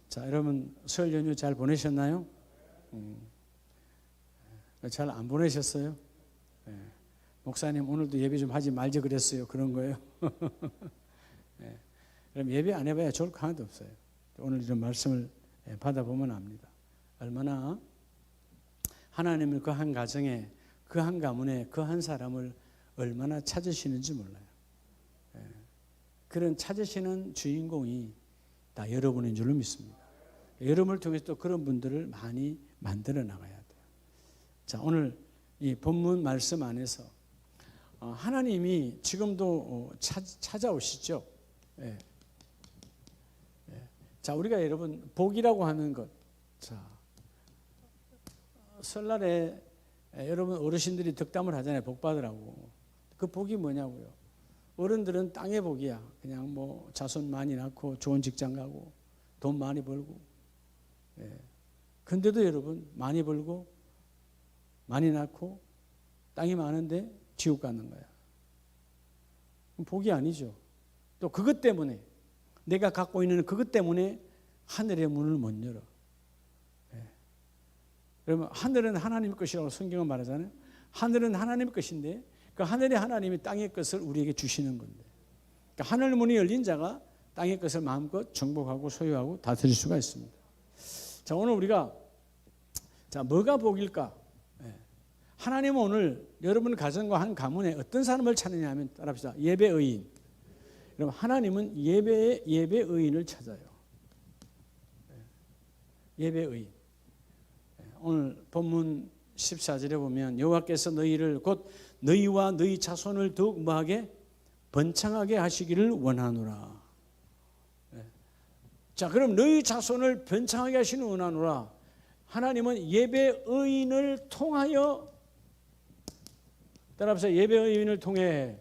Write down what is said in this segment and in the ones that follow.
자, 여러분 설 연휴 잘 보내셨나요? 잘 안 보내셨어요? 네. 목사님 오늘도 예배 좀 하지 말지 그랬어요. 그런 거예요. 네. 그럼 예배 안 해봐야 좋을 거 하나도 없어요. 오늘 이런 말씀을 받아보면 압니다. 얼마나 하나님은 그 한 가정에, 그 한 가문에, 그 한 사람을 얼마나 찾으시는지 몰라요. 그런 찾으시는 주인공이 다 여러분인 줄로 믿습니다. 여러분을 통해서 또 그런 분들을 많이 만들어 나가야 돼요. 자, 오늘 이 본문 말씀 안에서 하나님이 지금도 찾아오시죠. 예. 자, 우리가 여러분 복이라고 하는 것, 자, 설날에 여러분 어르신들이 덕담을 하잖아요. 복 받으라고. 그 복이 뭐냐고요? 어른들은 땅의 복이야. 그냥 뭐 자손 많이 낳고 좋은 직장 가고 돈 많이 벌고. 예. 근데도 여러분 많이 벌고 많이 낳고 땅이 많은데 지옥 가는 거야. 복이 아니죠. 또 그것 때문에 내가 갖고 있는 그것 때문에 하늘의 문을 못 열어. 예. 그러면 하늘은 하나님 것이라고 성경은 말하잖아요. 하늘은 하나님 것인데 그 하늘의 하나님이 땅의 것을 우리에게 주시는 건데, 그러니까 하늘 문이 열린 자가 땅의 것을 마음껏 정복하고 소유하고 다스릴 수가 있습니다. 자, 오늘 우리가 자 뭐가 복일까? 예. 하나님은 오늘 여러분 가정과 한 가문에 어떤 사람을 찾느냐 하면 따라합시다. 예배 의인. 여러분 하나님은 예배 의인을 찾아요. 예배 의인. 오늘 본문 14절에 보면 여호와께서 너희를 곧 너희와 너희 자손을 더욱 뭐하게 번창하게 하시기를 원하노라. 자, 그럼 너희 자손을 번창하게 하시는 원하노라. 하나님은 예배 의인을 통하여, 따라서 예배 의인을 통해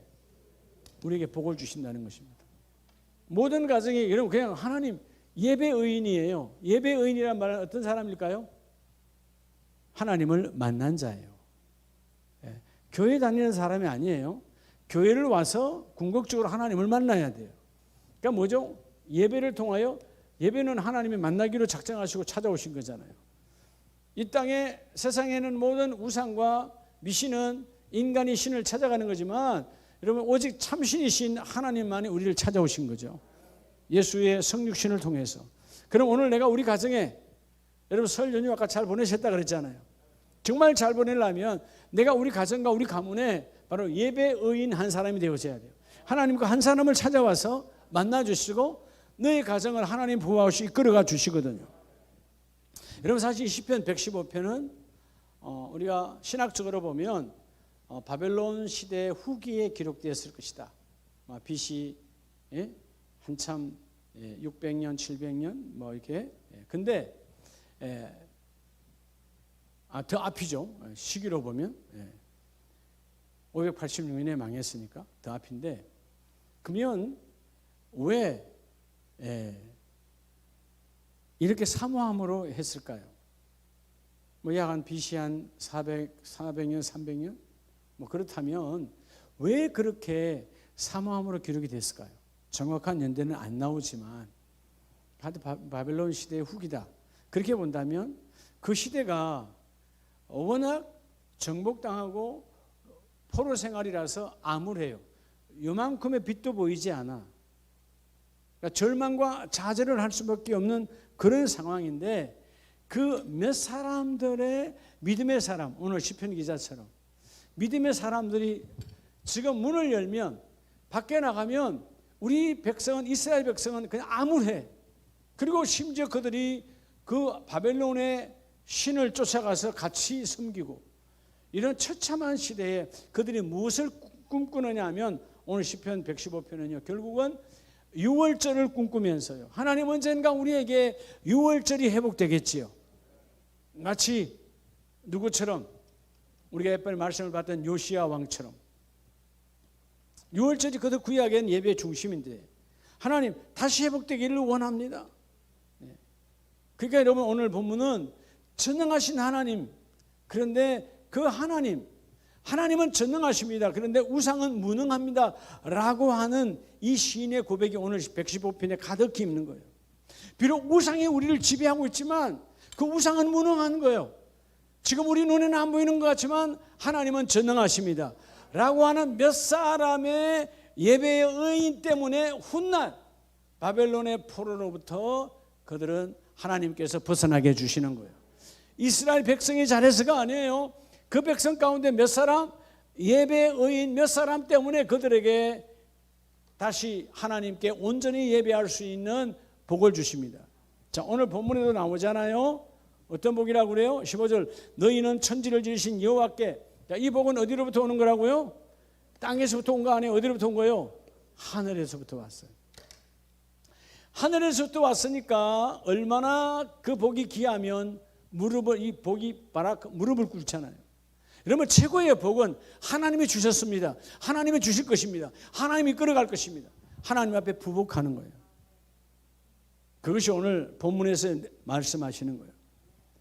우리에게 복을 주신다는 것입니다. 모든 가정이 여러분 그냥 하나님 예배 의인이에요. 예배 의인이란 말은 어떤 사람일까요? 하나님을 만난 자예요. 예. 교회 다니는 사람이 아니에요. 교회를 와서 궁극적으로 하나님을 만나야 돼요. 그러니까 뭐죠? 예배를 통하여, 예배는 하나님이 만나기로 작정하시고 찾아오신 거잖아요. 이 땅에 세상에는 모든 우상과 미신은 인간이 신을 찾아가는 거지만 여러분 오직 참신이신 하나님만이 우리를 찾아오신 거죠. 예수의 성육신을 통해서. 그럼 오늘 내가 우리 가정에, 여러분 설 연휴 아까 잘 보내셨다 그랬잖아요. 정말 잘 보내려면 내가 우리 가정과 우리 가문에 바로 예배 의인 한 사람이 되어져야 돼요. 하나님과 한 사람을 찾아와서 만나주시고 너의 가정을 하나님 보호하시고 이끌어가 주시거든요. 여러분 사실 시편 115편은 우리가 신학적으로 보면 바벨론 시대 후기에 기록되었을 것이다. BC 한참 600년, 700년 뭐 이렇게. 근데 더 앞이죠. 시기로 보면 586년에 망했으니까 더 앞인데, 그러면 왜 이렇게 사모함으로 했을까요? 뭐 약 한 BC 한 400년, 300년? 뭐 그렇다면 왜 그렇게 사모함으로 기록이 됐을까요? 정확한 연대는 안 나오지만 하여튼 바벨론 시대의 후기다. 그렇게 본다면 그 시대가 워낙 정복당하고 포로 생활이라서 암울해요. 요만큼의 빛도 보이지 않아. 그러니까 절망과 좌절을 할 수밖에 없는 그런 상황인데, 그 몇 사람들의 믿음의 사람, 오늘 시편 기자처럼 믿음의 사람들이 지금 문을 열면 밖에 나가면 우리 백성은, 이스라엘 백성은 그냥 암울해. 그리고 심지어 그들이 그 바벨론의 신을 쫓아가서 같이 섬기고, 이런 처참한 시대에 그들이 무엇을 꿈꾸느냐 하면 오늘 시편 115편은요 결국은 유월절을 꿈꾸면서요, 하나님 언젠가 우리에게 유월절이 회복되겠지요. 마치 누구처럼? 우리가 옛번에 말씀을 봤던 요시야 왕처럼. 유월절이 그들 구약엔 예배의 중심인데 하나님 다시 회복되기를 원합니다. 그러니까 여러분 오늘 본문은 전능하신 하나님, 그런데 그 하나님은 전능하십니다. 그런데 우상은 무능합니다 라고 하는 이 시인의 고백이 오늘 115편에 가득히 있는 거예요. 비록 우상이 우리를 지배하고 있지만 그 우상은 무능한 거예요. 지금 우리 눈에는 안 보이는 것 같지만 하나님은 전능하십니다. 라고 하는 몇 사람의 예배의 의인 때문에 훗날 바벨론의 포로로부터 그들은 하나님께서 벗어나게 해주시는 거예요. 이스라엘 백성이 잘해서가 아니에요. 그 백성 가운데 몇 사람, 예배의 의인 몇 사람 때문에 그들에게 다시 하나님께 온전히 예배할 수 있는 복을 주십니다. 자, 오늘 본문에도 나오잖아요. 어떤 복이라고 그래요? 15절, 너희는 천지를 지으신 여호와께. 자, 이 복은 어디로부터 오는 거라고요? 땅에서부터 온 거 아니에요? 어디로부터 온 거예요? 하늘에서부터 왔어요. 하늘에서부터 왔으니까 얼마나 그 복이 귀하면 무릎을 꿇잖아요. 여러분, 최고의 복은 하나님이 주셨습니다. 하나님이 주실 것입니다. 하나님이 끌어갈 것입니다. 하나님 앞에 부복하는 거예요. 그것이 오늘 본문에서 말씀하시는 거예요.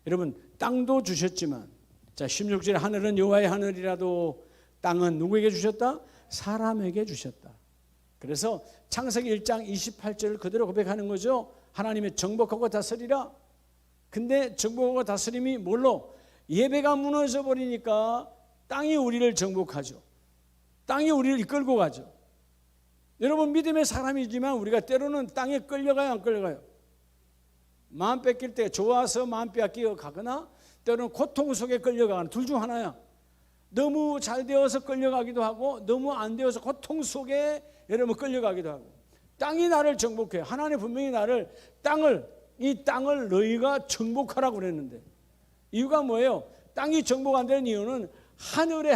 여러분, 땅도 주셨지만, 자, 16절에 하늘은 여호와의 하늘이라도 땅은 누구에게 주셨다? 사람에게 주셨다. 그래서 창세기 1장 28절을 그대로 고백하는 거죠. 하나님의 정복하고 다스리라. 근데 정복하고 다스림이 뭘로? 예배가 무너져 버리니까 땅이 우리를 정복하죠. 땅이 우리를 이끌고 가죠. 여러분, 믿음의 사람이지만 우리가 때로는 땅에 끌려가요, 안 끌려가요? 마음 뺏길 때 좋아서 마음 빼앗기고 가거나 때로는 고통 속에 끌려가는, 둘 중 하나야. 너무 잘 되어서 끌려가기도 하고 너무 안 되어서 고통 속에 여러분 끌려가기도 하고. 땅이 나를 정복해. 하나님 분명히 나를 이 땅을 너희가 정복하라고 그랬는데, 이유가 뭐예요? 땅이 정복 안 되는 이유는 하늘의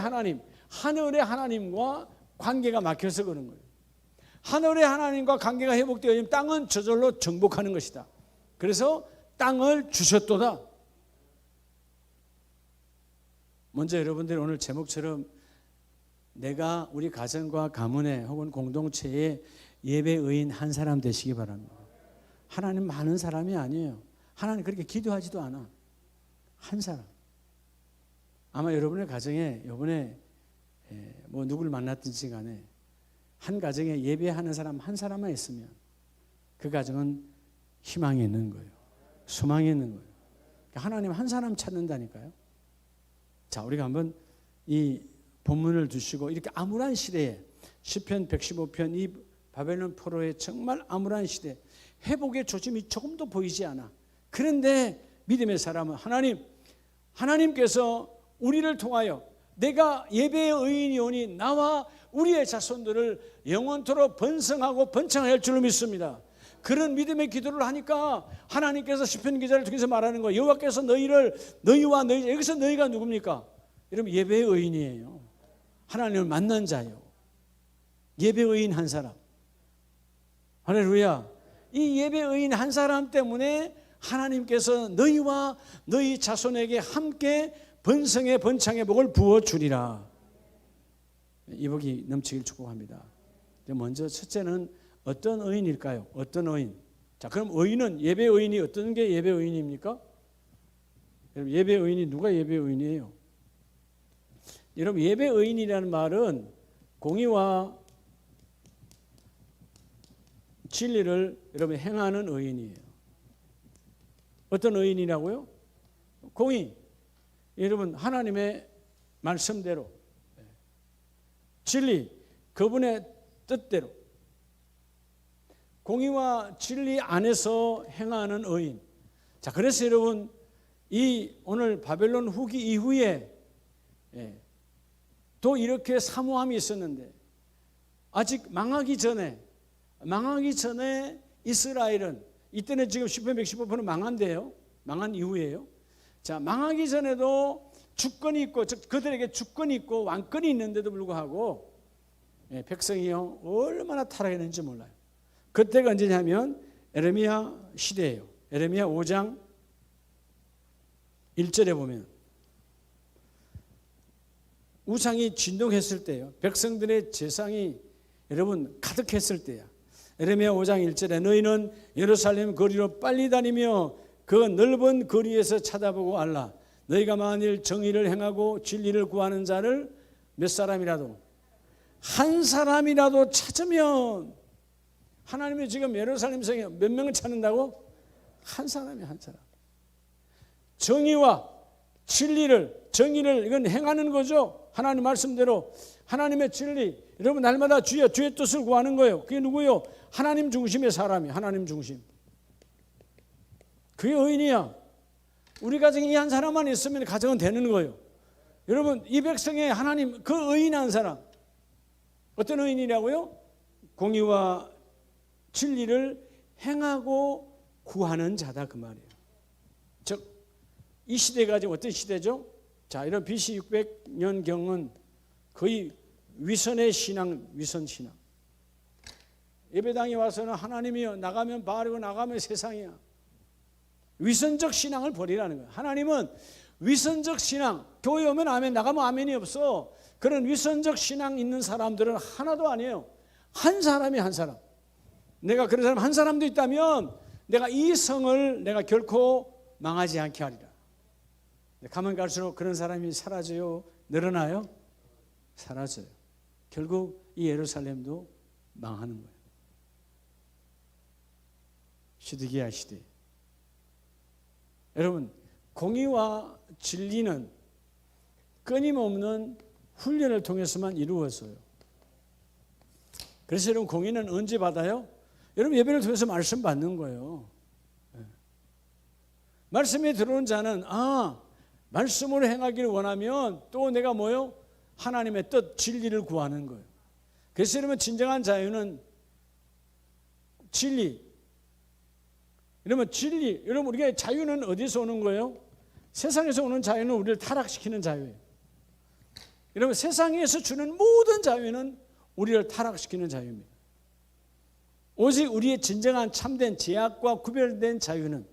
하나님과 관계가 막혀서 그런 거예요. 하늘의 하나님과 관계가 회복되어지면 땅은 저절로 정복하는 것이다. 그래서 땅을 주셨도다. 먼저 여러분들이 오늘 제목처럼 내가 우리 가정과 가문에 혹은 공동체에 예배 의인 한 사람 되시기 바랍니다. 하나님 많은 사람이 아니에요. 하나님 그렇게 기도하지도 않아. 한 사람. 아마 여러분의 가정에 이번에 뭐 누구를 만났든지 간에 한 가정에 예배하는 사람 한 사람만 있으면 그 가정은 희망이 있는 거예요. 소망이 있는 거예요. 하나님 한 사람 찾는다니까요. 자, 우리가 한번 이 본문을 두시고 이렇게 암울한 시대에 시편 115편 이 바벨론 포로의 정말 암울한 시대, 회복의 조짐이 조금도 보이지 않아. 그런데 믿음의 사람은 하나님께서 우리를 통하여 내가 예배의 의인이 오니 나와 우리의 자손들을 영원토록 번성하고 번창할 줄로 믿습니다. 그런 믿음의 기도를 하니까 하나님께서 시편 기자를 통해서 말하는 거예요. 여호와께서 너희와 너희, 여기서 너희가 누굽니까? 여러분, 예배의 의인이에요. 하나님을 만난 자요. 예배의 의인 한 사람. 할렐루야. 이 예배의 의인 한 사람 때문에 하나님께서 너희와 너희 자손에게 함께 번성의 번창의 복을 부어주리라. 이 복이 넘치길 축복합니다. 먼저 첫째는 어떤 의인일까요? 어떤 의인? 자, 그럼 의인은, 예배 의인이 어떤 게 예배 의인입니까? 여러분, 예배 의인이 누가 예배 의인이에요? 여러분, 예배 의인이라는 말은 공의와 진리를 여러분 행하는 의인이에요. 어떤 의인이라고요? 공의. 여러분, 하나님의 말씀대로, 진리, 그분의 뜻대로, 공의와 진리 안에서 행하는 의인. 자, 그래서 여러분, 이 오늘 바벨론 후기 이후에 또 이렇게 사모함이 있었는데, 아직 망하기 전에 이스라엘은, 이때는 지금 시편 115편은 망한데요, 망한 이후에요. 자, 망하기 전에도 주권이 있고, 그들에게 주권이 있고 왕권이 있는데도 불구하고 백성이요 얼마나 타락했는지 몰라요. 그때가 언제냐면 에레미야 시대예요. 에레미야 5장 1절에 보면 우상이 진동했을 때요, 백성들의 재상이 여러분 가득했을 때야. 에레미야 5장 1절에 너희는 예루살렘 거리로 빨리 다니며 그 넓은 거리에서 쳐다보고 알라. 너희가 만일 정의를 행하고 진리를 구하는 자를 몇 사람이라도, 한 사람이라도 찾으면, 하나님이 지금 예루살렘 성에 몇 명을 찾는다고? 한 사람이 한 사람. 정의와 정의를 이건 행하는 거죠. 하나님 말씀대로 하나님의 진리. 여러분 날마다 주의 뜻을 구하는 거예요. 그게 누구요? 하나님 중심의 사람이 하나님 중심. 그게 의인이야. 우리 가정에 이 한 사람만 있으면 가정은 되는 거예요. 여러분 이 백성에 하나님 그 의인한 사람 어떤 의인이라고요? 공의와 진리를 행하고 구하는 자다 그 말이에요. 즉 이 시대가 지금 어떤 시대죠? 자, 이런 BC 600년경은 거의 위선의 신앙, 위선 신앙. 예배당에 와서는 하나님이여 나가면 바알이고 나가면 세상이야. 위선적 신앙을 버리라는 거예요. 하나님은 위선적 신앙, 교회 오면 아멘, 나가면 아멘이 없어. 그런 위선적 신앙 있는 사람들은 하나도 아니에요. 한 사람이 한 사람. 내가 그런 사람 한 사람도 있다면 내가 이 성을 내가 결코 망하지 않게 하리라. 가면 갈수록 그런 사람이 사라져요? 늘어나요? 사라져요. 결국 이 예루살렘도 망하는 거예요. 시드기야 시대. 여러분 공의와 진리는 끊임없는 훈련을 통해서만 이루어져요. 그래서 여러분 공의는 언제 받아요? 여러분 예배를 통해서 말씀 받는 거예요. 말씀에 들어온 자는 말씀으로 행하기를 원하면 또 내가 뭐요? 하나님의 뜻, 진리를 구하는 거예요. 그래서 여러분 진정한 자유는 진리. 여러분 진리. 여러분 우리가 자유는 어디서 오는 거예요? 세상에서 오는 자유는 우리를 타락시키는 자유예요. 여러분 세상에서 주는 모든 자유는 우리를 타락시키는 자유입니다. 오직 우리의 진정한 참된 제약과 구별된 자유는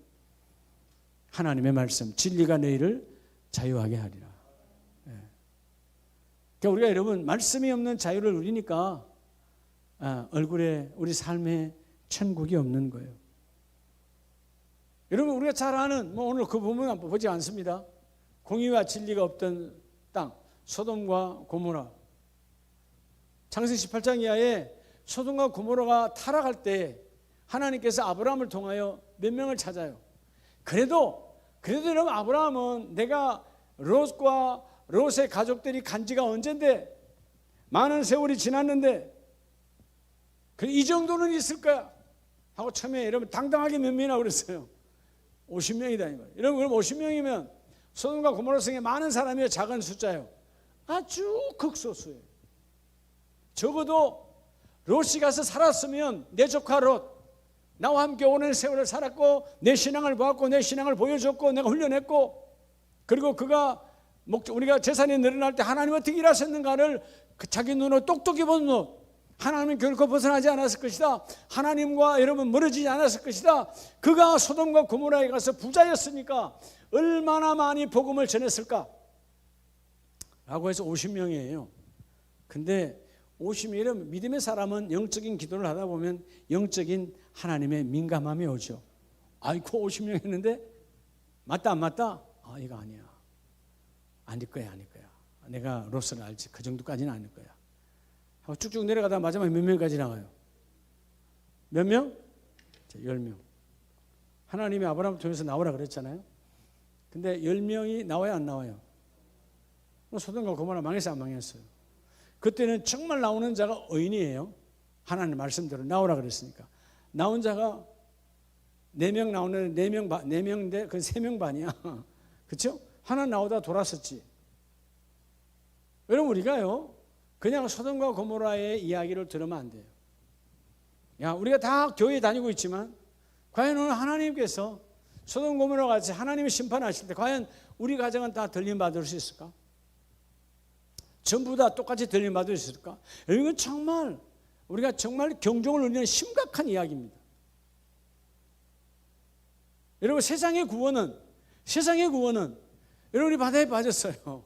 하나님의 말씀, 진리가 너희를 자유하게 하리라. 그러니까 우리가 여러분 말씀이 없는 자유를 누리니까 얼굴에 우리 삶에 천국이 없는 거예요. 여러분 우리가 잘 아는 오늘 그 부분 보지 않습니다. 공의와 진리가 없던 땅 소돔과 고모라. 창세기 18장 이하에 소돔과 고모라가 타락할 때 하나님께서 아브라함을 통하여 몇 명을 찾아요. 그래도 여러분 아브라함은 내가 롯과 롯의 가족들이 간 지가 언젠데 많은 세월이 지났는데 이 정도는 있을 거야 하고 처음에 여러분 당당하게 몇 명이나 그랬어요. 50명이다 이 말이에요. 여러분 그럼 50명이면 소돔과 고모라 성에 많은 사람이에요? 작은 숫자예요? 아주 극소수예요. 적어도 롯이 가서 살았으면 내 조카 롯 나와 함께 오랜 세월을 살았고 내 신앙을 보았고 내 신앙을 보여줬고 내가 훈련했고 그리고 그가 우리가 재산이 늘어날 때 하나님 어떻게 일하셨는가를 자기 눈으로 똑똑히 본 롯. 하나님은 결코 벗어나지 않았을 것이다. 하나님과 여러분 멀어지지 않았을 것이다. 그가 소돔과 고모라에 가서 부자였으니까 얼마나 많이 복음을 전했을까 라고 해서 50명이에요. 근데 50명이면 믿음의 사람은 영적인 기도를 하다 보면 영적인 하나님의 민감함이 오죠. 아이고 50명 했는데 맞다 안 맞다? 이거 아니야. 아닐 거야. 내가 롯을 알지. 그 정도까지는 아닐 거야. 하고 쭉쭉 내려가다 마지막에 몇 명까지 나와요? 몇 명? 10명. 하나님이 아브라함을 통해서 나오라 그랬잖아요. 근데 10명이 나와요 안 나와요? 소돔과 고모라 망했어요 안 망했어요? 그때는 정말 나오는 자가 의인이에요. 하나님 말씀대로 나오라 그랬으니까. 나온 자가 4명 나오는 4명인데 그건 3명 반이야. 그렇죠? 하나 나오다 돌았었지. 여러분 우리가요 그냥 소돔과 고모라의 이야기를 들으면 안 돼요. 야 우리가 다 교회 다니고 있지만 과연 오늘 하나님께서 소돔 고모라 같이 하나님이 심판하실 때 과연 우리 가정은 다 들림받을 수 있을까? 전부 다 똑같이 들림받을 수 있을까? 이건 정말 우리가 정말 경종을 울리는 심각한 이야기입니다. 여러분 세상의 구원은 여러분이 바다에 빠졌어요.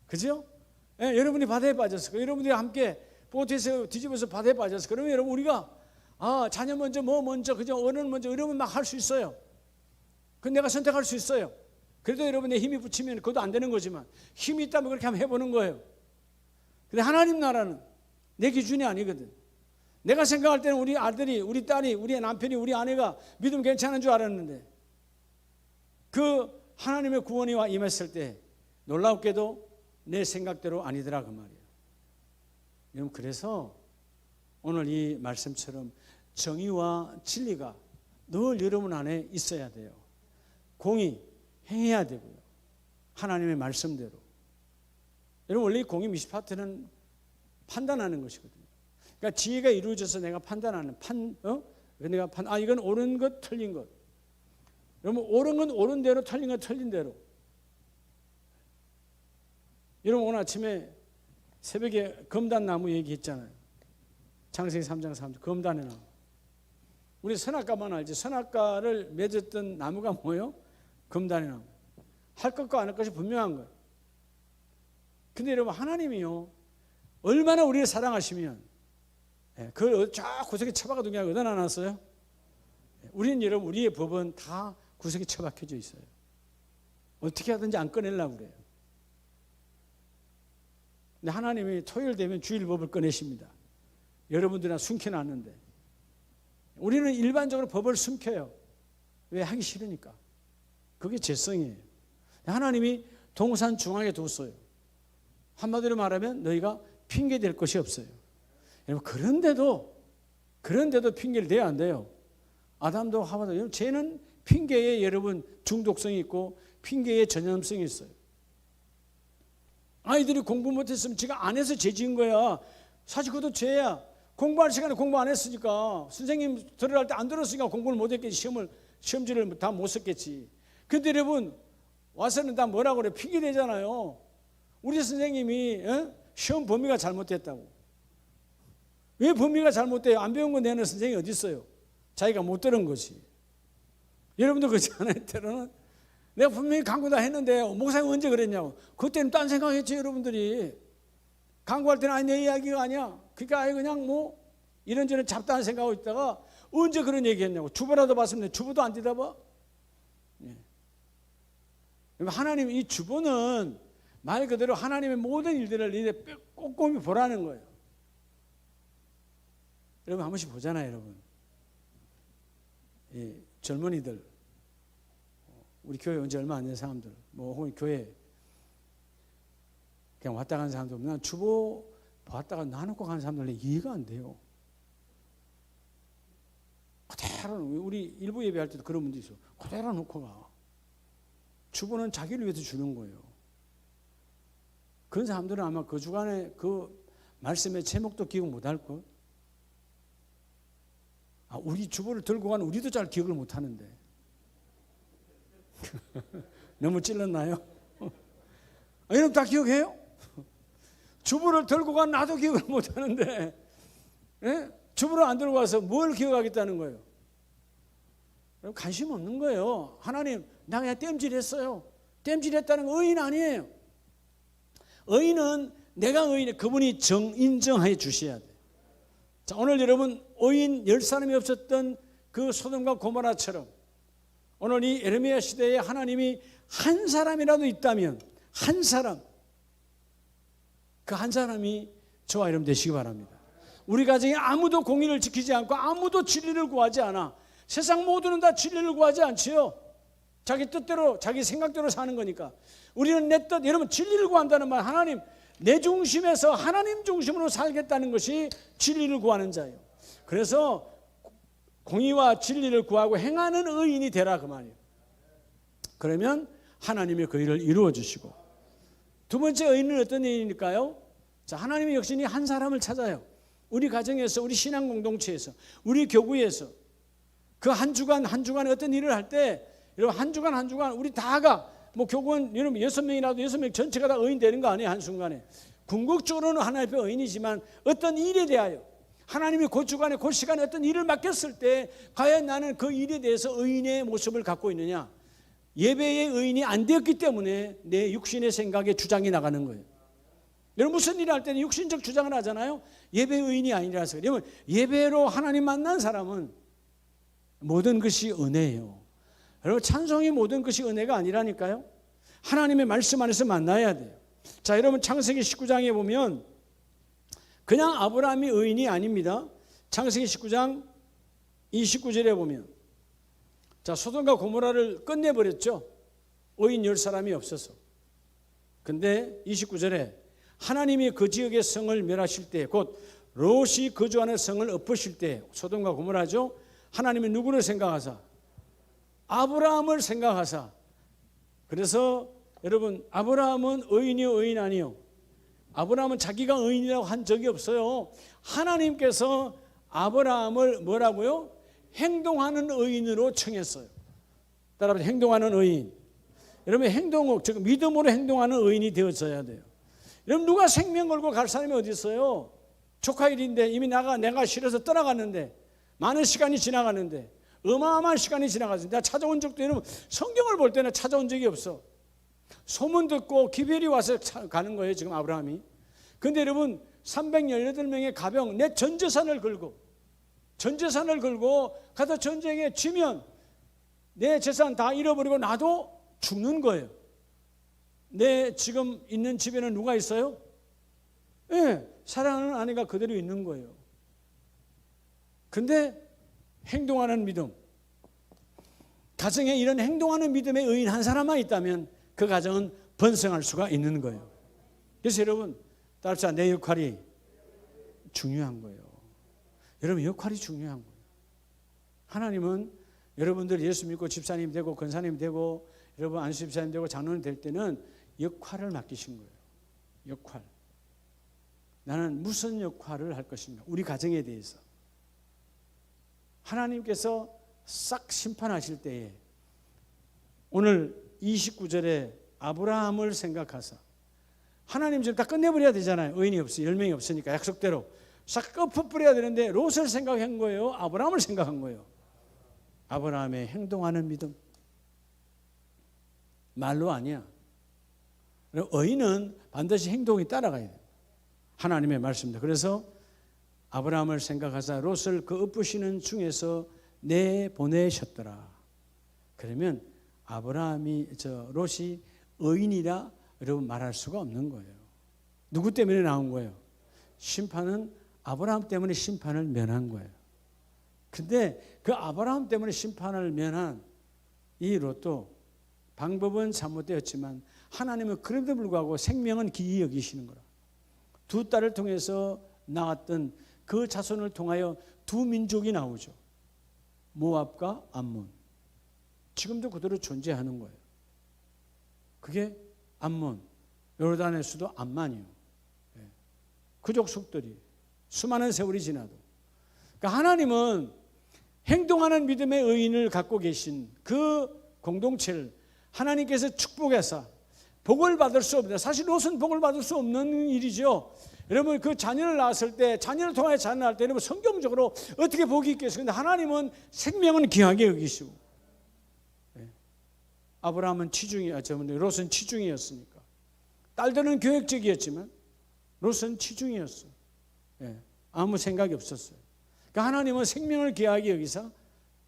그죠? 여러분이 바다에 빠졌어요. 여러분들이 함께 보트에서 뒤집어서 바다에 빠졌어요. 그러면 여러분 우리가 자녀 먼저 뭐 먼저 그죠? 어른 먼저 이러면 막 할 수 있어요. 그 내가 선택할 수 있어요. 그래도 여러분의 힘이 붙이면 그것도 안 되는 거지만 힘이 있다면 그렇게 한번 해보는 거예요. 근데 하나님 나라는 내 기준이 아니거든. 내가 생각할 때는 우리 아들이, 우리 딸이, 우리 남편이, 우리 아내가 믿음 괜찮은 줄 알았는데 그 하나님의 구원이 와 임했을 때 놀랍게도 내 생각대로 아니더라 그 말이에요. 여러분, 그래서 오늘 이 말씀처럼 정의와 진리가 늘 여러분 안에 있어야 돼요. 공의 행해야 되고요. 하나님의 말씀대로. 여러분, 원래 공의 미시파트는 판단하는 것이거든요. 그러니까 지혜가 이루어져서 내가 판단하는 이건 옳은 것 틀린 것. 여러분, 옳은 건 옳은 대로, 틀린 건 틀린 대로. 여러분, 오늘 아침에 새벽에 검단나무 얘기했잖아요. 창세기 3장 3절 검단의 나무. 우리 선악과만 알지. 선악과를 맺었던 나무가 뭐예요? 검단의 나무. 할 것과 안 할 것이 분명한 거예요. 근데 여러분, 하나님이요, 얼마나 우리를 사랑하시면 그걸 쫙 구석에 처박아둔 게 어디다 놨어요? 우리는 여러분, 우리의 법은 다 구석에 처박혀져 있어요. 어떻게 하든지 안 꺼내려고 그래요. 근데 하나님이 토요일 되면 주일법을 꺼내십니다. 여러분들이나 숨겨놨는데 우리는 일반적으로 법을 숨겨요. 왜? 하기 싫으니까. 그게 죄성이에요. 하나님이 동산 중앙에 뒀어요. 한마디로 말하면 너희가 핑계 댈 것이 없어요. 여러분, 그런데도 핑계를 대야 안 돼요. 아담도 하와도. 여러분, 죄는 핑계에 여러분 중독성이 있고 핑계에 전염성이 있어요. 아이들이 공부 못했으면 지가 안 해서 죄 지은 거야. 사실 그것도 죄야. 공부할 시간에 공부 안 했으니까, 선생님 들으라 할 때 안 들었으니까 공부를 못 했겠지. 시험지를 다 못 썼겠지. 근데 여러분, 와서는 다 뭐라고 그래? 핑계 대잖아요. 우리 선생님이 시험 범위가 잘못됐다고. 왜 범위가 잘못돼요? 안 배운 거 내는 선생님이 어디 있어요? 자기가 못 들은 거지. 여러분도 그렇지 않아요? 때로는 내가 분명히 강구 다 했는데 목사님 언제 그랬냐고. 그때는 딴 생각했지. 여러분들이 강구할 때는 내 이야기가 아니야. 그러니까 그냥 뭐 이런저런 잡다한 생각하고 있다가 언제 그런 얘기했냐고. 주보라도 봤으면 주보도 안 뜯어봐. 하나님, 이 주보는 말 그대로 하나님의 모든 일들을 이제 꼼꼼히 보라는 거예요. 여러분, 한 번씩 보잖아요. 여러분, 젊은이들, 우리 교회 온 지 얼마 안 된 사람들, 뭐 혹은 교회 그냥 왔다 간 사람들, 난 주보 봤다가 놔놓고 간 사람들 이해가 안 돼요. 그대로, 우리 일부 예배할 때도 그런 분도 있어. 그대로 놓고 가. 주보는 자기를 위해서 주는 거예요. 그런 사람들은 아마 그 주간에 그 말씀의 제목도 기억 못할 걸. 우리 주보를 들고 가는 우리도 잘 기억을 못 하는데. 너무 찔렀나요? 여러분 다 기억해요? 주보를 들고 간 나도 기억을 못 하는데, 주보를 안 들고 와서 뭘 기억하겠다는 거예요? 관심 없는 거예요. 하나님, 나 그냥 땜질했어요. 땜질했다는 거 의인 아니에요. 의인은 내가 의인에 그분이 인정해 주셔야 돼요. 자, 오늘 여러분, 의인 10사람이 없었던 그 소돔과 고모라처럼 오늘 이 에르미야 시대에 하나님이 한 사람이라도 있다면, 한 사람, 그 한 사람이 저와 여러분 되시기 바랍니다. 우리 가정에 아무도 공의를 지키지 않고 아무도 진리를 구하지 않아. 세상 모두는 다 진리를 구하지 않지요. 자기 뜻대로, 자기 생각대로 사는 거니까. 우리는 내 뜻, 여러분, 진리를 구한다는 말, 하나님, 내 중심에서 하나님 중심으로 살겠다는 것이 진리를 구하는 자예요. 그래서 공의와 진리를 구하고 행하는 의인이 되라 그 말이에요. 그러면 하나님의 그 일을 이루어 주시고, 두 번째 의인은 어떤 의인일까요? 자, 하나님이 역시 한 사람을 찾아요. 우리 가정에서, 우리 신앙 공동체에서, 우리 교구에서 그 한 주간 한 주간에 어떤 일을 할 때, 여러분, 한 주간 우리 다가, 뭐 교구원 여러분 6명이라도 6명 전체가 다 의인 되는 거 아니에요? 한순간에. 궁극적으로는 하나님 앞에 의인이지만 어떤 일에 대하여 하나님이 그 주간에 그 시간에 어떤 일을 맡겼을 때 과연 나는 그 일에 대해서 의인의 모습을 갖고 있느냐. 예배의 의인이 안 되었기 때문에 내 육신의 생각에 주장이 나가는 거예요. 여러분, 무슨 일을 할 때는 육신적 주장을 하잖아요. 예배의 의인이 아니라서. 여러분, 예배로 하나님 만난 사람은 모든 것이 은혜예요. 여러분, 찬송이 모든 것이 은혜가 아니라니까요. 하나님의 말씀 안에서 만나야 돼요. 자, 여러분, 창세기 19장에 보면 그냥 아브라함이 의인이 아닙니다. 창세기 19장 29절에 보면, 자, 소돔과 고모라를 끝내버렸죠. 의인 10사람이 없어서. 근데 29절에 하나님이 그 지역의 성을 멸하실 때, 곧 롯이 거주하는 성을 엎으실 때, 소돔과 고모라죠. 하나님이 누구를 생각하사? 아브라함을 생각하사. 그래서 여러분, 아브라함은 의인이요 의인 아니요? 아브라함은 자기가 의인이라고 한 적이 없어요. 하나님께서 아브라함을 뭐라고요? 행동하는 의인으로 청했어요. 따라서 행동하는 의인. 여러분, 즉 믿음으로 행동하는 의인이 되어져야 돼요. 여러분, 누가 생명 걸고 갈 사람이 어디 있어요? 조카 일인데 이미 내가 싫어서 떠나갔는데, 많은 시간이 지나갔는데, 어마어마한 시간이 지나갔는데 내가 찾아온 적도, 여러분 성경을 볼 때는 찾아온 적이 없어. 소문 듣고 기별이 와서 가는 거예요, 지금 아브라함이. 근데 여러분, 318명의 가병, 내 전 재산을 걸고 가서 전쟁에 지면 내 재산 다 잃어버리고 나도 죽는 거예요. 내 지금 있는 집에는 누가 있어요? 사랑하는 아내가 그대로 있는 거예요. 근데 행동하는 믿음, 가정에 이런 행동하는 믿음의 의인 한 사람만 있다면 그 가정은 번성할 수가 있는 거예요. 그래서 여러분, 따라서 내 역할이 중요한 거예요. 여러분, 역할이 중요한 거예요. 하나님은 여러분들 예수 믿고 집사님 되고 권사님 되고 여러분 안수 집사님 되고 장로님 될 때는 역할을 맡기신 거예요. 역할. 나는 무슨 역할을 할 것인가? 우리 가정에 대해서. 하나님께서 싹 심판하실 때에 오늘 29절에 아브라함을 생각하사, 하나님 지금 다 끝내버려야 되잖아요. 의인이 없어, 10명이 없으니까 약속대로 싹 엎어버려야 되는데 롯을 생각한 거예요? 아브라함을 생각한 거예요? 아브라함의 행동하는 믿음. 말로 아니야. 의인은 반드시 행동이 따라가야 돼요. 하나님의 말씀입니다. 그래서 아브라함을 생각하사 롯을 그 엎으시는 중에서 내보내셨더라. 그러면 롯이 의인이라 여러분 말할 수가 없는 거예요. 누구 때문에 나온 거예요? 심판은 아브라함 때문에 심판을 면한 거예요. 근데 그 아브라함 때문에 심판을 면한 이 롯도 방법은 잘못되었지만 하나님은 그럼에도 불구하고 생명은 귀히 여기시는 거라. 두 딸을 통해서 나왔던 그 자손을 통하여 두 민족이 나오죠. 모압과 암몬. 지금도 그대로 존재하는 거예요. 그게 암몬, 요르단의 수도 암만이에요. 그 족속들이 수많은 세월이 지나도. 그러니까 하나님은 행동하는 믿음의 의인을 갖고 계신 그 공동체를 하나님께서 축복해서 복을 받을 수 없다. 사실 롯은 복을 받을 수 없는 일이죠. 여러분, 그 자녀를 낳았을 때, 자녀를 통하여 자녀를 낳을 때 여러분 성경적으로 어떻게 복이 있겠어요? 근데 하나님은 생명은 귀하게 여기시고, 아브라함은 롯은 치중이었으니까. 딸들은 계획적이었지만 롯은 치중이었어요. 아무 생각이 없었어요. 그러니까 하나님은 생명을 귀하게 여기서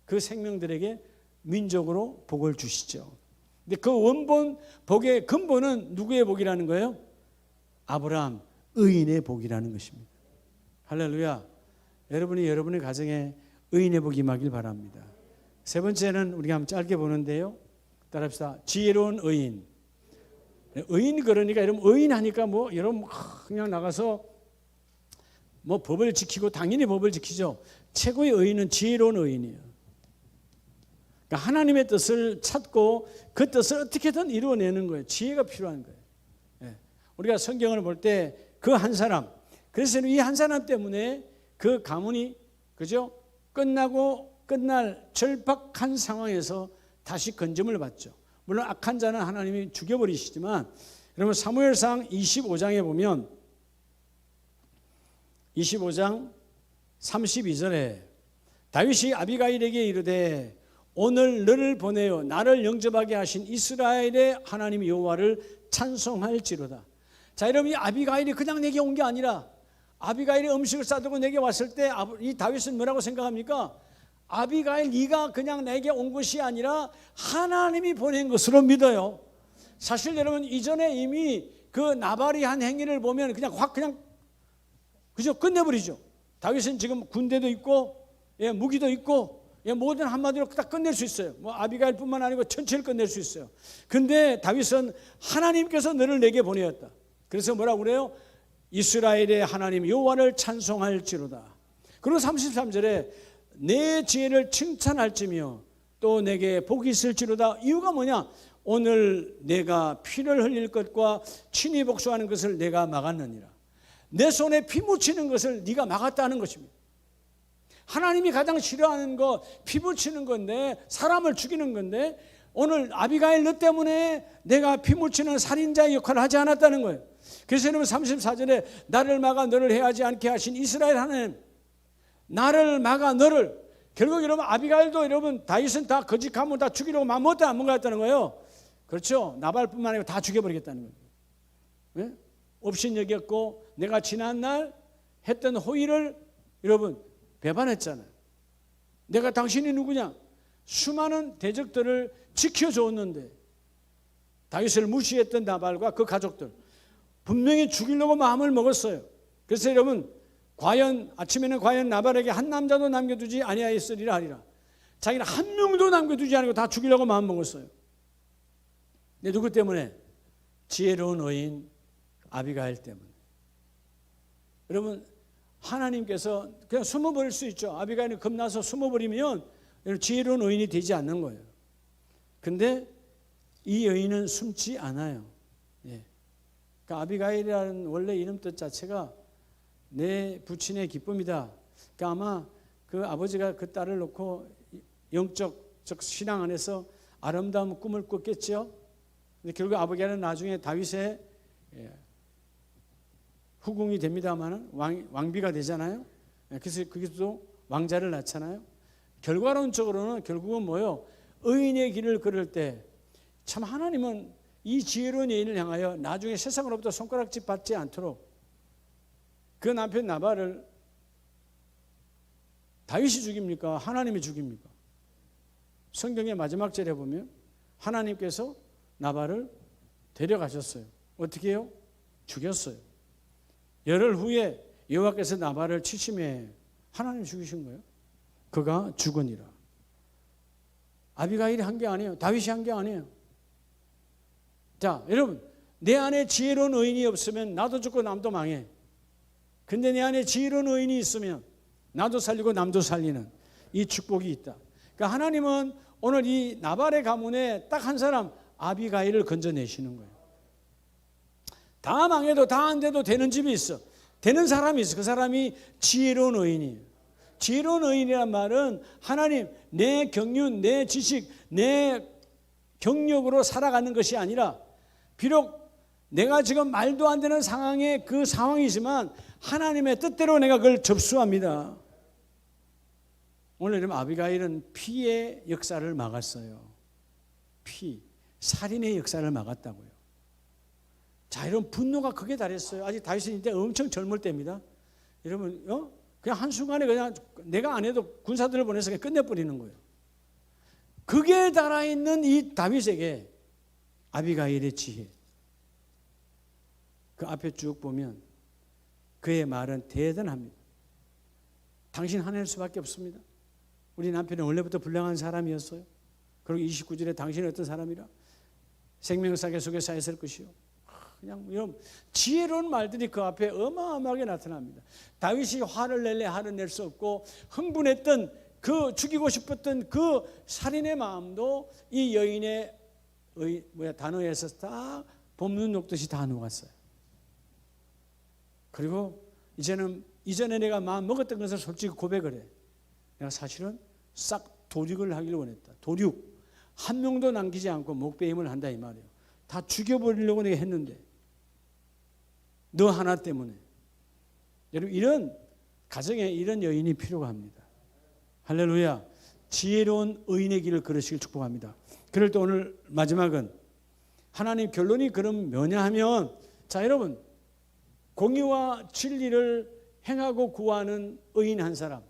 그 생명들에게 민족으로 복을 주시죠. 근데 그 원본 복의 근본은 누구의 복이라는 거예요? 아브라함 의인의 복이라는 것입니다. 할렐루야. 여러분이 여러분의 가정에 의인의 복이 임하길 바랍니다. 세 번째는 우리가 한번 짧게 보는데요. 따라합시다. 지혜로운 의인. 의인, 그러니까 여러분 의인 하니까 여러분 그냥 나가서 법을 지키고, 당연히 법을 지키죠. 최고의 의인은 지혜로운 의인이에요. 그러니까 하나님의 뜻을 찾고 그 뜻을 어떻게든 이루어내는 거예요. 지혜가 필요한 거예요. 우리가 성경을 볼 때 그 한 사람, 그래서 이 한 사람 때문에 그 가문이 그죠? 끝날 절박한 상황에서 다시 건짐을 받죠. 물론 악한 자는 하나님이 죽여버리시지만, 여러분 사무엘상 25장에 보면 25장 32절에 다윗이 아비가일에게 이르되 오늘 너를 보내어 나를 영접하게 하신 이스라엘의 하나님 여호와를 찬송할지로다. 자, 여러분, 이 아비가일이 그냥 내게 온 게 아니라 아비가일이 음식을 싸들고 내게 왔을 때 이 다윗은 뭐라고 생각합니까? 아비가일, 네가 그냥 내게 온 것이 아니라 하나님이 보낸 것으로 믿어요. 사실 여러분, 이전에 이미 그 나발이 한 행위를 보면 그냥 그죠? 끝내버리죠. 다윗은 지금 군대도 있고, 무기도 있고, 모든 한마디로 딱 끝낼 수 있어요. 뭐 아비가일뿐만 아니고 전체를 끝낼 수 있어요. 근데 다윗은 하나님께서 너를 내게 보내었다. 그래서 뭐라고 그래요? 이스라엘의 하나님 여호와를 찬송할지로다. 그리고 33절에 내 지혜를 칭찬할지며 또 내게 복이 있을지로다. 이유가 뭐냐? 오늘 내가 피를 흘릴 것과 친히 복수하는 것을 내가 막았느니라. 내 손에 피 묻히는 것을 네가 막았다는 것입니다. 하나님이 가장 싫어하는 거 피 묻히는 건데, 사람을 죽이는 건데, 오늘 아비가일 너 때문에 내가 피 묻히는 살인자의 역할을 하지 않았다는 거예요. 그래서 여러분 34절에 나를 막아 너를 해하지 않게 하신 이스라엘 하나님, 나를 막아 너를, 결국 여러분 아비가일도 여러분 다윗은 다 거짓 가문 다 죽이려고 마음먹었다 안 먹었다는 거예요. 그렇죠? 나발뿐만 아니고 다 죽여버리겠다는 거예요. 네? 업신여겼고 내가 지난날 했던 호의를 여러분 배반했잖아요. 내가 당신이 누구냐? 수많은 대적들을 지켜줬는데 다윗을 무시했던 나발과 그 가족들 분명히 죽이려고 마음을 먹었어요. 그래서 여러분 과연 아침에는 과연 나발에게 한 남자도 남겨두지 아니하였으리라 하리라. 자기는 한 명도 남겨두지 않고 다 죽이려고 마음 먹었어요. 근데 누구 때문에? 지혜로운 의인 아비가일 때문에. 여러분 하나님께서 그냥 숨어버릴 수 있죠. 아비가일이 겁나서 숨어버리면 지혜로운 의인이 되지 않는 거예요. 근데 이 여인은 숨지 않아요. 예. 그러니까 아비가일이라는 원래 이름 뜻 자체가 내 부친의 기쁨이다. 그러니까 아마 그 아버지가 그 딸을 놓고 영적 즉 신앙 안에서 아름다운 꿈을 꿨겠죠. 근데 결국 아비가일은 나중에 다윗의 후궁이 됩니다만 왕비가 되잖아요. 그래서 거기서도 왕자를 낳잖아요. 결과론적으로는 결국은 뭐요? 의인의 길을 걸을 때 참 하나님은 이 지혜로운 여인을 향하여 나중에 세상으로부터 손가락질 받지 않도록 그 남편 나발을 다윗이 죽입니까? 하나님이 죽입니까? 성경의 마지막 절에 보면 하나님께서 나발을 데려가셨어요. 어떻게 해요? 죽였어요. 열흘 후에 여호와께서 나발을 치심해 하나님 죽이신 거예요. 그가 죽으니라. 아비가일이 한 게 아니에요. 다윗이 한 게 아니에요. 자, 여러분 내 안에 지혜로운 의인이 없으면 나도 죽고 남도 망해. 근데 내 안에 지혜로운 의인이 있으면 나도 살리고 남도 살리는 이 축복이 있다. 그러니까 하나님은 오늘 이 나발의 가문에 딱 한 사람 아비가일을 건져내시는 거예요. 다 망해도 다 안 돼도 되는 집이 있어. 되는 사람이 있어. 그 사람이 지혜로운 의인이에요. 지혜로운 의인이란 말은 하나님 내 경륜, 내 지식, 내 경력으로 살아가는 것이 아니라 비록 내가 지금 말도 안 되는 상황의 그 상황이지만 하나님의 뜻대로 내가 그걸 접수합니다. 오늘 아비가일은 피의 역사를 막았어요. 피, 살인의 역사를 막았다고요. 자, 이런 분노가 크게 달했어요. 아직 다윗은 이때 엄청 젊을 때입니다. 여러분, 그냥 한순간에 그냥 내가 안 해도 군사들을 보내서 그냥 끝내버리는 거예요. 그게 달아있는 이 다윗에게 아비가일의 지혜, 그 앞에 쭉 보면 그의 말은 대단합니다. 당신 화낼 수밖에 없습니다. 우리 남편은 원래부터 불량한 사람이었어요. 그리고 29절에 당신은 어떤 사람이라? 생명사계 속에서 했을 것이요. 그냥 이런 지혜로운 말들이 그 앞에 어마어마하게 나타납니다. 다윗이 화를 낼래 화를 낼 수 없고 흥분했던 그 죽이고 싶었던 그 살인의 마음도 이 여인의 단어에서 다 봄눈 녹듯이 다 녹았어요. 그리고 이제는 이전에 내가 마음 먹었던 것을 솔직히 고백을 해. 내가 사실은 싹 도륙을 하기를 원했다. 도륙. 한 명도 남기지 않고 목배임을 한다 이 말이에요. 다 죽여버리려고 내가 했는데 너 하나 때문에. 여러분 이런 가정에 이런 여인이 필요가 합니다. 할렐루야. 지혜로운 의인의 길을 걸으시길 축복합니다. 그럴 때 오늘 마지막은 하나님 결론이 그럼 뭐냐 하면 자 여러분 공의와 진리를 행하고 구하는 의인 한 사람.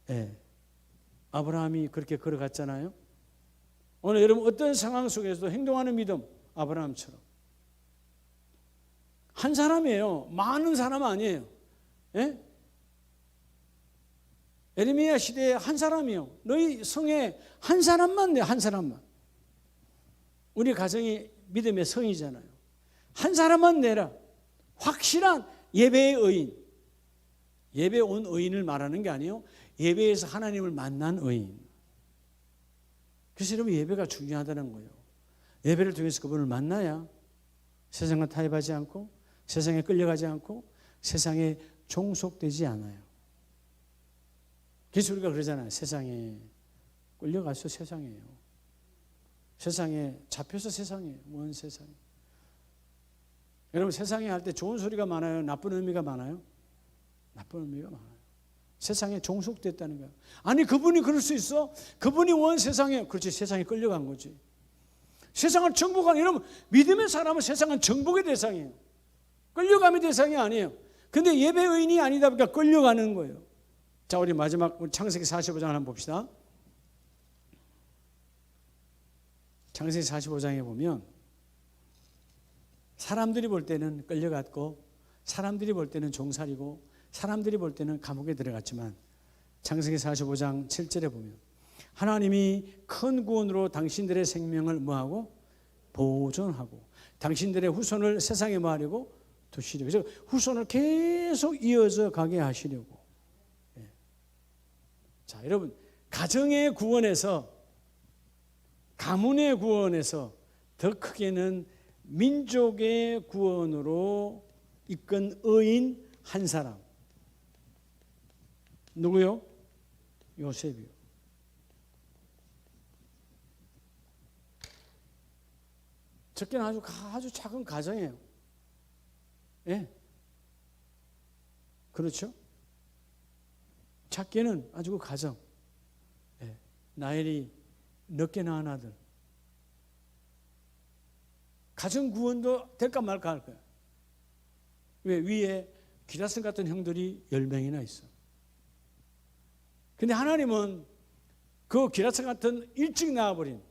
네. 아브라함이 그렇게 걸어갔잖아요. 오늘 여러분 어떤 상황 속에서도 행동하는 믿음 아브라함처럼 한 사람이에요. 많은 사람 아니에요. 예? 에레미야 시대에 한 사람이요. 너희 성에 한 사람만 내, 한 사람만. 우리 가정이 믿음의 성이잖아요. 한 사람만 내라. 확실한 예배의 의인. 예배 온 의인을 말하는 게 아니에요. 예배에서 하나님을 만난 의인. 그래서 여러분 예배가 중요하다는 거예요. 예배를 통해서 그분을 만나야 세상과 타협하지 않고 세상에 끌려가지 않고 세상에 종속되지 않아요. 그래서 우리가 그러잖아요. 세상에 끌려가서 세상이에요. 세상에 잡혀서 세상이에요. 먼 세상에. 여러분 세상에 할 때 좋은 소리가 많아요? 나쁜 의미가 많아요? 나쁜 의미가 많아요. 세상에 종속됐다는 거예요. 아니 그분이 그럴 수 있어? 그분이 원 세상에. 그렇지, 세상에 끌려간 거지. 세상을 정복한, 여러분 믿음의 사람은 세상은 정복의 대상이에요. 끌려감의 대상이 아니에요. 근데 예배 의인이 아니다 보니까 끌려가는 거예요. 자, 우리 마지막 창세기 45장을 한번 봅시다. 창세기 45장에 보면 사람들이 볼 때는 끌려갔고 사람들이 볼 때는 종살이고 사람들이 볼 때는 감옥에 들어갔지만 창세기 45장 7절에 보면 하나님이 큰 구원으로 당신들의 생명을 뭐하고? 보존하고 당신들의 후손을 세상에 뭐하려고? 두시려고. 그래서 후손을 계속 이어져 가게 하시려고. 자, 여러분 가정의 구원에서 가문의 구원에서 더 크게는 민족의 구원으로 이끈 의인 한 사람. 누구요? 요셉이요. 적게는 아주 작은 가정이에요. 예. 그렇죠? 작게는 아주 그 가정. 예. 나엘이 늦게 낳은 아들. 가정 구원도 될까 말까 할 거야. 왜? 위에 기라성 같은 형들이 10명이나 있어. 근데 하나님은 그 기라성 같은 일찍 낳아버린,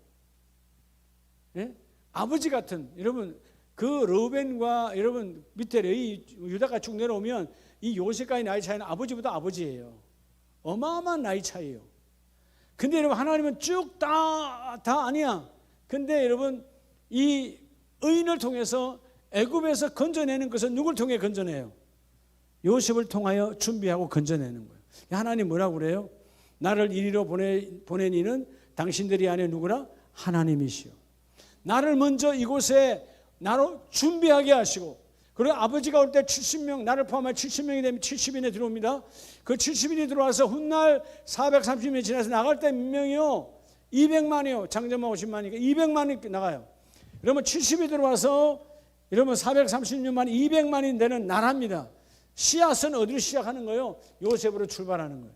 예? 아버지 같은, 여러분 그 르우벤과 여러분 밑에 유다가 쭉 내려오면 이 요셉과의 나이 차이는 아버지보다 아버지예요. 어마어마한 나이 차이예요. 근데 여러분 하나님은 쭉 다 아니야. 근데 여러분 이 의인을 통해서 애굽에서 건져내는 것은 누굴 통해 건져내요? 요셉을 통하여 준비하고 건져내는 거예요. 하나님 뭐라고 그래요? 나를 이리로 보낸 이는 당신들이 안에 누구라? 하나님이시요. 나를 먼저 이곳에 나로 준비하게 하시고, 그리고 아버지가 올 때 70명, 나를 포함해 70명이 되면 70인에 들어옵니다. 그 70인이 들어와서 훗날 430년이 지나서 나갈 때 몇 명이요? 200만이요. 장정만 50만이니까 200만이 나가요. 그러면 70이 들어와서 여러분 430년 만에 200만이 되는 나라입니다. 씨앗은 어디로 시작하는 거예요? 요셉으로 출발하는 거예요.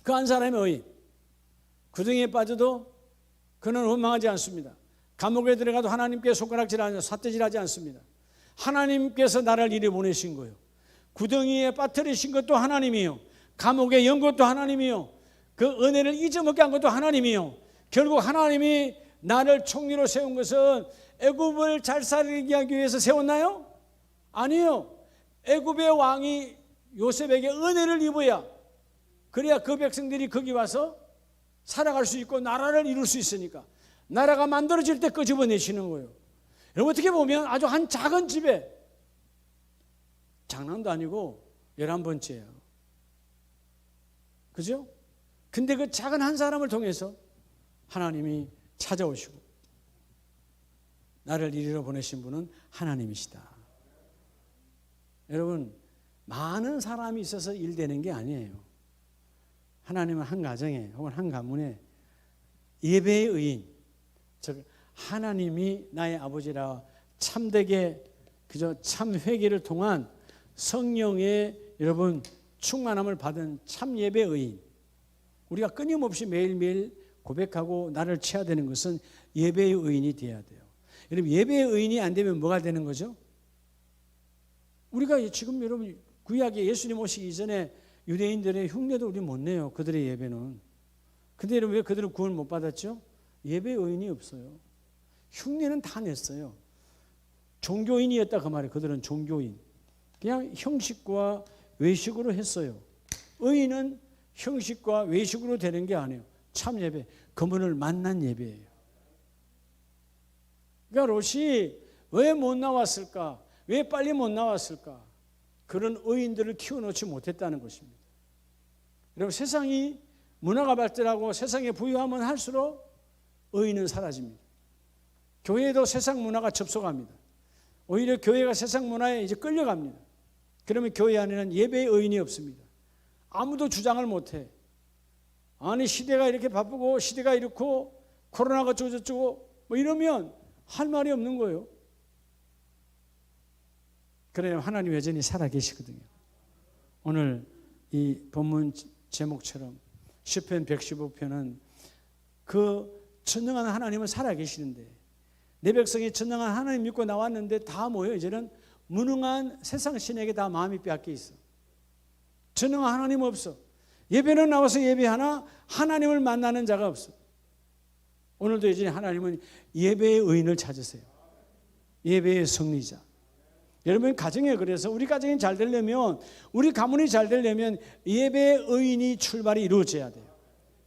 그 한 사람의 의인. 구덩이에 빠져도 그는 원망하지 않습니다. 감옥에 들어가도 하나님께 손가락질하지, 삿대질하지 않습니다. 하나님께서 나를 이리 보내신 거예요. 구덩이에 빠뜨리신 것도 하나님이요. 감옥에 연 것도 하나님이요. 그 은혜를 잊어먹게 한 것도 하나님이요. 결국 하나님이 나를 총리로 세운 것은 애굽을 잘 살게 하기 위해서 세웠나요? 아니요. 애굽의 왕이 요셉에게 은혜를 입어야, 그래야 그 백성들이 거기 와서 살아갈 수 있고 나라를 이룰 수 있으니까 나라가 만들어질 때 끄집어내시는 거예요. 여러분 어떻게 보면 아주 한 작은 집에, 장난도 아니고 11번째예요. 그죠? 근데 그 작은 한 사람을 통해서 하나님이 찾아오시고 나를 이리로 보내신 분은 하나님이시다. 여러분 많은 사람이 있어서 일되는 게 아니에요. 하나님은 한 가정에 혹은 한 가문에 예배의 의인, 즉 하나님이 나의 아버지라 참되게 그저 참 회개를 통한 성령의 여러분 충만함을 받은 참 예배 의인, 우리가 끊임없이 매일매일 고백하고 나를 취해야 되는 것은 예배의 의인이 되어야 돼요. 여러분 예배의 의인이 안 되면 뭐가 되는 거죠? 우리가 지금 여러분 구약에 예수님 오시기 이전에 유대인들의 흉내도 우리 못 내요. 그들의 예배는. 근데 여러분 왜 그들은 구원 못 받았죠? 예배 의인이 없어요. 흉내는 다 냈어요. 종교인이었다 그 말이에요. 그들은 종교인. 그냥 형식과 외식으로 했어요. 의인은 형식과 외식으로 되는 게 아니에요. 참 예배, 그분을 만난 예배예요. 그러니까 롯이 왜 못 나왔을까? 왜 빨리 못 나왔을까? 그런 의인들을 키워놓지 못했다는 것입니다. 여러분, 세상이 문화가 발달하고 세상에 부유하면 할수록 의인은 사라집니다. 교회에도 세상 문화가 접속합니다. 오히려 교회가 세상 문화에 이제 끌려갑니다. 그러면 교회 안에는 예배의 의인이 없습니다. 아무도 주장을 못해. 아니, 시대가 이렇게 바쁘고 시대가 이렇고 코로나가 어쩌고 뭐 이러면 할 말이 없는 거예요. 그래요. 하나님 여전히 살아계시거든요. 오늘 이 본문 제목처럼 시편 115편은 그 전능한 하나님은 살아계시는데, 내 백성이 전능한 하나님 믿고 나왔는데 다 뭐예요? 이제는 무능한 세상 신에게 다 마음이 빼앗겨 있어. 전능한 하나님 없어. 예배는 나와서 예배하나 하나님을 만나는 자가 없어. 오늘도 이제 하나님은 예배의 의인을 찾으세요. 예배의 승리자. 여러분, 가정에, 그래서 우리 가정이 잘 되려면, 우리 가문이 잘 되려면 예배의 의인이 출발이 이루어져야 돼요.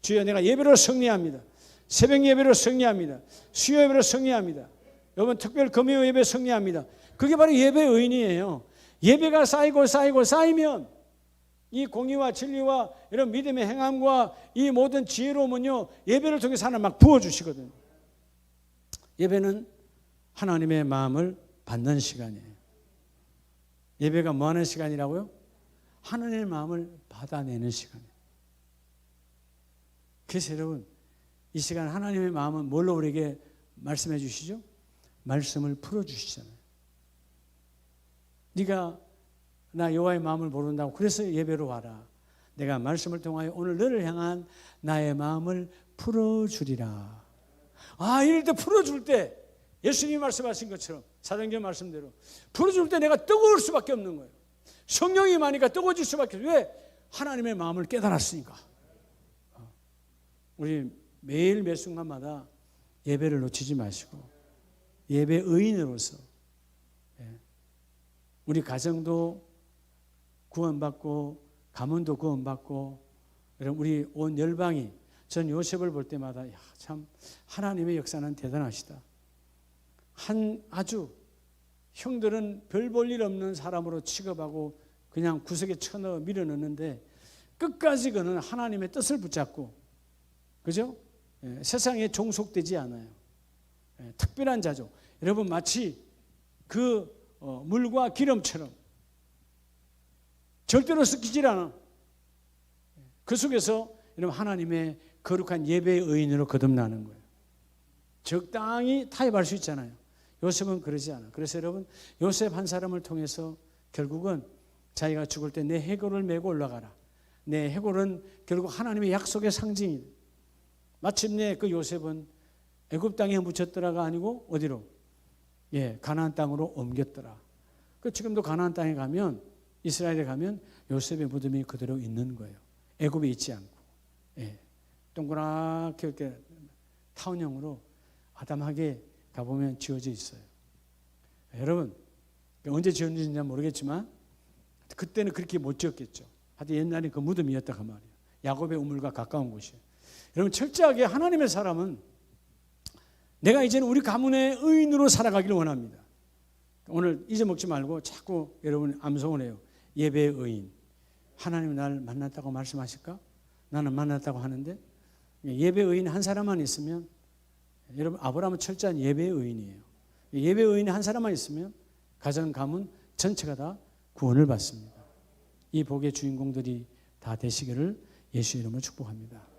주여, 내가 예배로 승리합니다. 새벽 예배로 승리합니다. 수요 예배로 승리합니다. 여러분, 특별 금요 예배 승리합니다. 그게 바로 예배의 의인이에요. 예배가 쌓이면 이 공의와 진리와 이런 믿음의 행함과 이 모든 지혜로움은요, 예배를 통해서 하나님 막 부어주시거든요. 예배는 하나님의 마음을 받는 시간이에요. 예배가 뭐 하는 시간이라고요? 하나님의 마음을 받아내는 시간이에요. 그래서 여러분, 이 시간 하나님의 마음은 뭘로 우리에게 말씀해 주시죠? 말씀을 풀어주시잖아요. 네가 나 여호와의 마음을 모른다고 그래서 예배로 와라. 내가 말씀을 통하여 오늘 너를 향한 나의 마음을 풀어주리라. 아, 이럴 때 풀어줄 때 예수님이 말씀하신 것처럼 사도행전 말씀대로 풀어줄 때 내가 뜨거울 수밖에 없는 거예요. 성령이 많으니까 뜨거워질 수밖에 없어요. 왜? 하나님의 마음을 깨달았으니까. 우리 매일 매 순간마다 예배를 놓치지 마시고 예배 의인으로서 우리 가정도 구원받고 가문도 구원받고, 우리 온 열방이, 전 요셉을 볼 때마다 야, 참 하나님의 역사는 대단하시다. 아주 형들은 별 볼 일 없는 사람으로 취급하고 그냥 구석에 쳐넣어 밀어넣는데 끝까지 그는 하나님의 뜻을 붙잡고, 그죠? 세상에 종속되지 않아요. 특별한 자죠. 여러분, 마치 그 물과 기름처럼 절대로 섞이질 않아. 그 속에서 여러분 하나님의 거룩한 예배의 의인으로 거듭나는 거예요. 적당히 타협할 수 있잖아요. 요셉은 그러지 않아. 그래서 여러분, 요셉 한 사람을 통해서 결국은 자기가 죽을 때 내 해골을 메고 올라가라. 내 해골은 결국 하나님의 약속의 상징이에요. 마침내 그 요셉은 애굽 땅에 묻혔더라가 아니고 어디로? 가나안 땅으로 옮겼더라. 지금도 가나안 땅에 가면, 이스라엘에 가면 요셉의 무덤이 그대로 있는 거예요. 애굽에 있지 않고. 동그랗게 이렇게 타원형으로 아담하게 가보면 지어져 있어요. 여러분, 언제 지었는지 모르겠지만 그때는 그렇게 못 지었겠죠. 하여튼 옛날에 그 무덤이었다 그 말이에요. 야곱의 우물과 가까운 곳이에요. 여러분, 철저하게 하나님의 사람은 내가 이제는 우리 가문의 의인으로 살아가기를 원합니다. 오늘 잊어먹지 말고 자꾸 여러분 암송을 해요. 예배의 의인. 하나님 날 만났다고 말씀하실까? 나는 만났다고 하는데, 예배의 의인 한 사람만 있으면, 여러분, 아브라함은 철저한 예배의 의인이에요. 예배의 의인 한 사람만 있으면 가정, 가문 전체가 다 구원을 받습니다. 이 복의 주인공들이 다 되시기를 예수 이름으로 축복합니다.